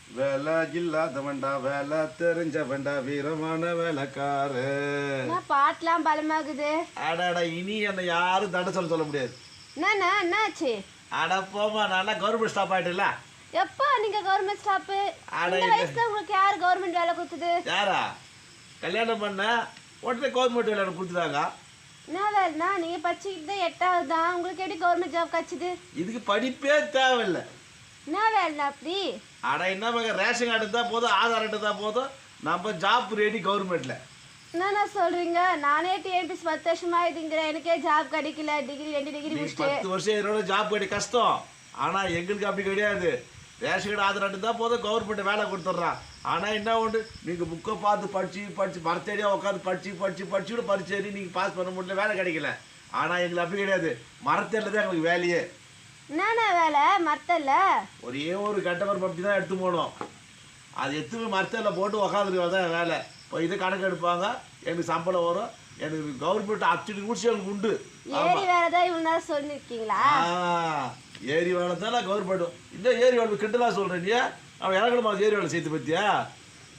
வேலை இல்லாதவன்டா வேலை தெரிஞ்சவன்டா வீரமான வேலைக்காரு. பாட்டெல்லாம் பலமாகுது. அடாடா இனி என்ன யாரும் தடை சொல்ல முடியாது. என்னாச்சு? அட போமா, நல்லா கவர்மெண்ட் ஸ்டாப் ஆயிட்டுல. எப்போ நீங்க கவர்மெண்ட் ஸ்டாப்? இந்த வயசுல உங்களுக்கு யார் கவர்மெண்ட் வேலை கொடுத்தது? யாரா கல்யாணம் பண்ண உடனே கவர்மெண்ட் வேலை கொடுத்துட்டாங்க. என்ன வேலைனா நீங்க படிச்சுக்கிட்டு 8வது தான், உங்களுக்கு எப்படி கவர்மெண்ட் ஜாப் கிடைச்சது? இதுக்கு படிப்பே தேவையில்லை. என்ன வேலைனா அப்படி? அட என்ன ரேஷன் கார்டு இருந்தால் போதும், ஆதார் அட்டை தான் போதும், நம்ம ஜாப் ரெடி கவர்மெண்ட்ல. என்ன சொல்றீங்க? நானே டிஎன்பிஎஸ் 10 வருஷமா இதுங்கிறேன், எனக்கே ஜாப் கிடைக்கல. டிகிரி 2 டிகிரி முடிச்சிட்டு 10 வருஷம் என்னோட ஜாப் கிடை கஷ்டம். ஆனால் எங்களுக்கு அப்படி கிடையாது. ரேஷன் கார்டு ஆதார் அட்டை தான் போதும், கவர்மெண்ட் வேலை கொடுத்துட்றான். ஆனால் என்ன ஒன்று, நீங்கள் புக்கை பார்த்து படித்து மரத்தடியாக உட்காந்து படிச்சுட்டு பரிச்சேரி நீங்கள் பாஸ் பண்ண முடியல, வேலை கிடைக்கல. ஆனால் எங்களுக்கு அப்படி கிடையாது, மரத்தடியில் தான் எங்களுக்கு வேலையே. என்னண்ணா வேலை மரத்தல்ல? ஒரே ஒரு கட்டவர் பற்றி தான் எடுத்து போகணும். அது எத்தனை மரத்தடியில் போட்டு உக்காந்துருக்கா தான் வேலை. இப்போ இது கணக்கு எடுப்பாங்க, எனக்கு சம்பளம் வரும், எனக்கு கவர்மெண்ட் அப்சல்யூட் முடிச்சு எனக்கு உண்டு. ஏரி வேலை தான் இவ்வளோ நேரம் சொல்லியிருக்கீங்களா? ஏரி வேலை தான் நான் கவர்மெண்ட். இந்த ஏரி வேலை கிட்டலாம் சொல்கிறேன். நீ அவன் இறங்கணுமா ஏரி வேலை செய்து பற்றியா?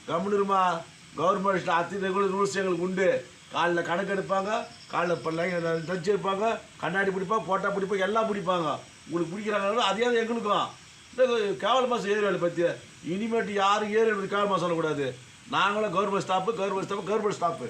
கம்முனுமா, கவர்மெண்ட் அத்தனை ரூல்ஸ் எங்களுக்கு உண்டு. காலைல கணக்கு எடுப்பாங்க, காலைல பிள்ளைங்க தச்சு எடுப்பாங்க, கண்ணாடி பிடிப்பாங்க, போட்டா பிடிப்பாங்க, எல்லாம் பிடிப்பாங்க. உங்களுக்கு பிடிக்கிறாங்க, அதே தான் எங்களுக்கும். இந்த கேவலமாக ஏரி வேலை பற்றி இனிமேட்டு யாரும் ஏரி வேலை கேவலமாக சொல்லக்கூடாது. நாங்களும் கவர்மெண்ட் ஸ்டாப்பு.